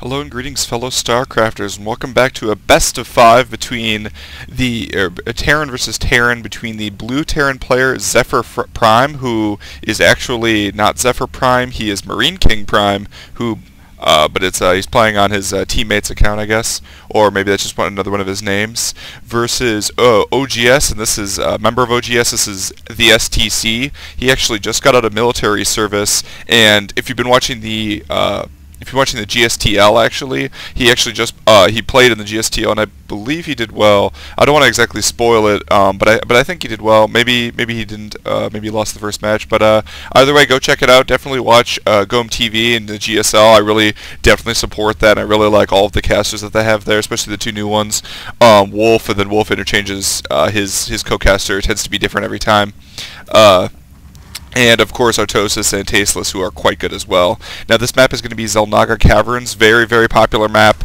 Hello and greetings, fellow StarCrafters, and welcome back to a best of 5 between a Terran versus Terran between the blue Terran player Zephyr Prime, who is actually not Zephyr Prime, he is Marine King Prime, but he's playing on his teammate's account, I guess, or maybe that's just another one of his names, versus OGS, and this is a member of OGS, this is the STC. He actually just got out of military service, and if you've been watching the GSTL, actually, he actually just he played in the GSTL, and I believe he did well. I don't want to exactly spoil it, but I think he did well. Maybe he didn't. Maybe he lost the first match. But either way, go check it out. Definitely watch GOMTV and the GSL. I really definitely support that. And I really like all of the casters that they have there, especially the two new ones. Wolf, and then Wolf interchanges his co-caster. It tends to be different every time. And of course Artosis and Tasteless, who are quite good as well. Now this map is going to be Xel'Naga Caverns, very, very popular map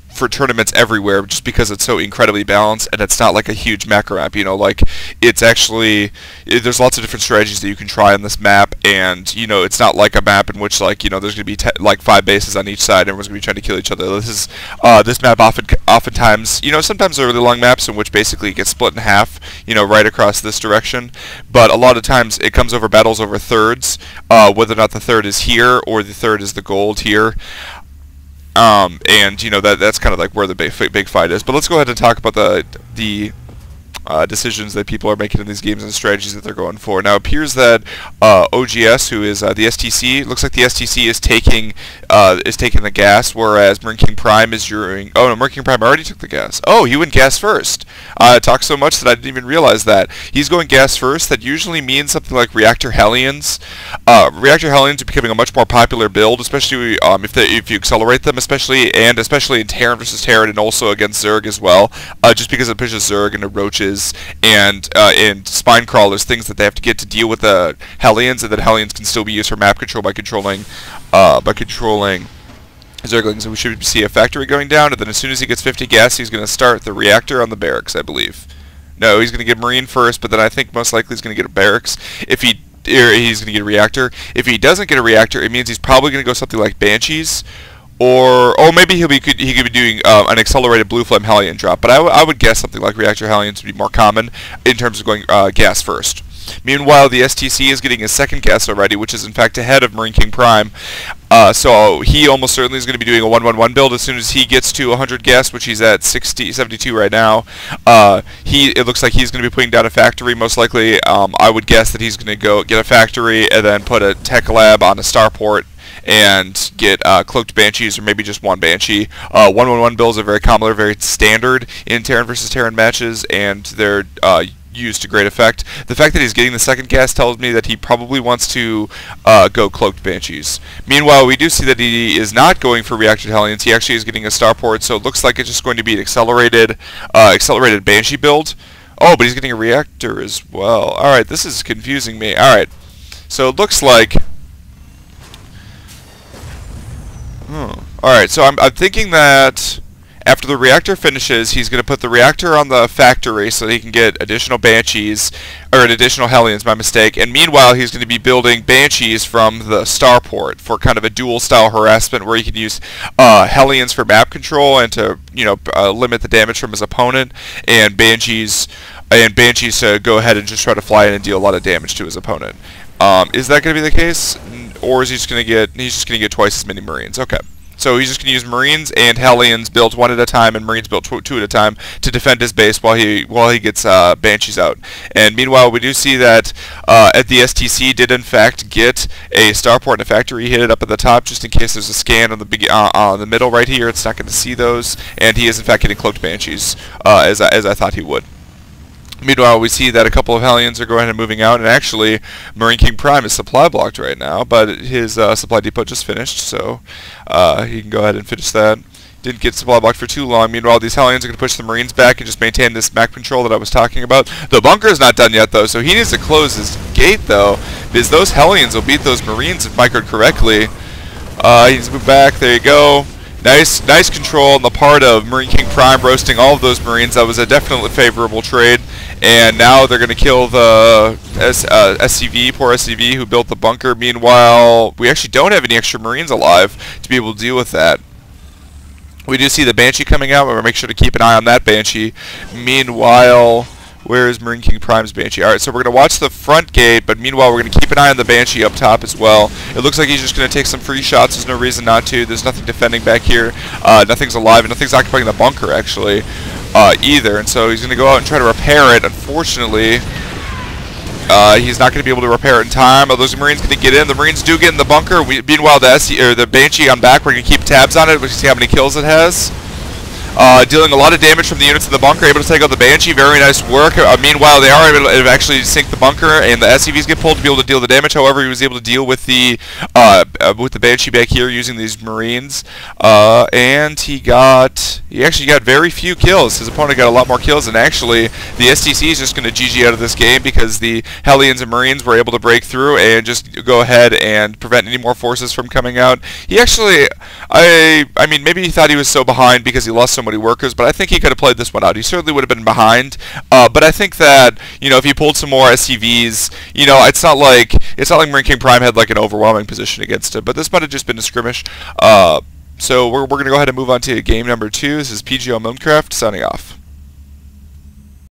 for tournaments everywhere, just because it's so incredibly balanced, and it's not like a huge macro map, you know, like, it's actually, there's lots of different strategies that you can try on this map, and, you know, it's not like a map in which, like, you know, there's going to be like 5 bases on each side, and everyone's going to be trying to kill each other. This map oftentimes, you know, sometimes they're really long maps in which basically it gets split in half, you know, right across this direction, but a lot of times it comes over battles over thirds, whether or not the third is here, or the third is the gold here. And you know that's kind of like where the big fight is. But let's go ahead and talk about the decisions that people are making in these games and strategies that they're going for. Now it appears that OGS, who is the STC, looks like the STC is taking the gas, whereas Marine King Prime is during. Oh no, Marine King Prime already took the gas. Oh, he went gas first. Talked so much that I didn't even realize that he's going gas first. That usually means something like Reactor Hellions. Reactor Hellions are becoming a much more popular build, especially if you accelerate them, especially in Terran versus Terran, and also against Zerg as well. Just because it pushes Zerg into roaches and spine crawlers, things that they have to get to deal with the Hellions, and that Hellions can still be used for map control by controlling Zerglings. And we should see a factory going down, and then as soon as he gets 50 gas, he's going to start the reactor on the barracks, I believe. No, he's going to get Marine first, but then I think most likely he's going to get a barracks. He's going to get a reactor. If he doesn't get a reactor, it means he's probably going to go something like Banshees, or maybe he could be doing an accelerated Blue Flame Hellion drop. But I would guess something like Reactor Hellions would be more common in terms of going gas first. Meanwhile, the STC is getting his second gas already, which is in fact ahead of Marine King Prime. So he almost certainly is going to be doing a 1-1-1 build as soon as he gets to 100 gas, which he's at 72 right now. It looks like he's going to be putting down a factory. Most likely, I would guess that he's going to go get a factory and then put a tech lab on a starport and get cloaked Banshees, or maybe just one Banshee. 1-1-1 builds are very common, they're very standard in Terran versus Terran matches, and they're used to great effect. The fact that he's getting the second gas tells me that he probably wants to go cloaked Banshees. Meanwhile, we do see that he is not going for Reactor Hellions. He actually is getting a starport, so it looks like it's just going to be an accelerated Banshee build. Oh, but he's getting a reactor as well. Alright, this is confusing me. Alright, so it looks like... Alright, so I'm thinking that after the reactor finishes, he's going to put the reactor on the factory so that he can get additional Banshees, or additional Hellions, my mistake, and meanwhile he's going to be building Banshees from the starport for kind of a dual-style harassment where he can use Hellions for map control and to, you know, limit the damage from his opponent, and Banshees to go ahead and just try to fly in and deal a lot of damage to his opponent. Is that going to be the case? Or is he just going to get twice as many Marines? Okay. So he's just going to use Marines and Hellions built one at a time, and Marines built two at a time to defend his base while he gets Banshees out. And meanwhile, we do see that at the STC did in fact get a starport and a factory. He hit it up at the top just in case there's a scan on the middle right here. It's not going to see those, and he is in fact getting cloaked Banshees as I thought he would. Meanwhile, we see that a couple of Hellions are going ahead and moving out, and actually, Marine King Prime is supply blocked right now, but his supply depot just finished, so he can go ahead and finish that. Didn't get supply blocked for too long. Meanwhile, these Hellions are going to push the Marines back and just maintain this map control that I was talking about. The bunker is not done yet, though, so he needs to close his gate, though, because those Hellions will beat those Marines if microed correctly. He needs to move back. There you go. Nice control on the part of Marine King Prime, roasting all of those Marines. That was a definitely favorable trade. And now they're going to kill the SCV, poor SCV, who built the bunker. Meanwhile, we actually don't have any extra Marines alive to be able to deal with that. We do see the Banshee coming out. We'll make sure to keep an eye on that Banshee. Meanwhile, where is Marine King Prime's Banshee? Alright, so we're going to watch the front gate, but meanwhile we're going to keep an eye on the Banshee up top as well. It looks like he's just going to take some free shots. There's no reason not to. There's nothing defending back here. Nothing's alive, and nothing's occupying the bunker, actually, either. And so he's going to go out and try to repair it. Unfortunately, he's not going to be able to repair it in time. Are those Marines going to get in? The Marines do get in the bunker. Meanwhile, the Banshee on back, we're going to keep tabs on it. We see how many kills it has. Dealing a lot of damage from the units in the bunker, able to take out the Banshee. Very nice work. Meanwhile, they are able to actually sink the bunker, and the SCVs get pulled to be able to deal the damage. However, he was able to deal with the Banshee back here using these Marines, and he actually got very few kills. His opponent got a lot more kills, and actually, the STC is just going to GG out of this game because the Hellions and Marines were able to break through and just go ahead and prevent any more forces from coming out. He actually, I mean, maybe he thought he was so behind because he lost so many workers, but I think he could have played this one out. He certainly would have been behind, but I think that, you know, if he pulled some more SCVs, you know, it's not like Marine King Prime had like an overwhelming position against him, but this might have just been a skirmish. So we're going to go ahead and move on to game number 2. This is PGO Minecraft signing off.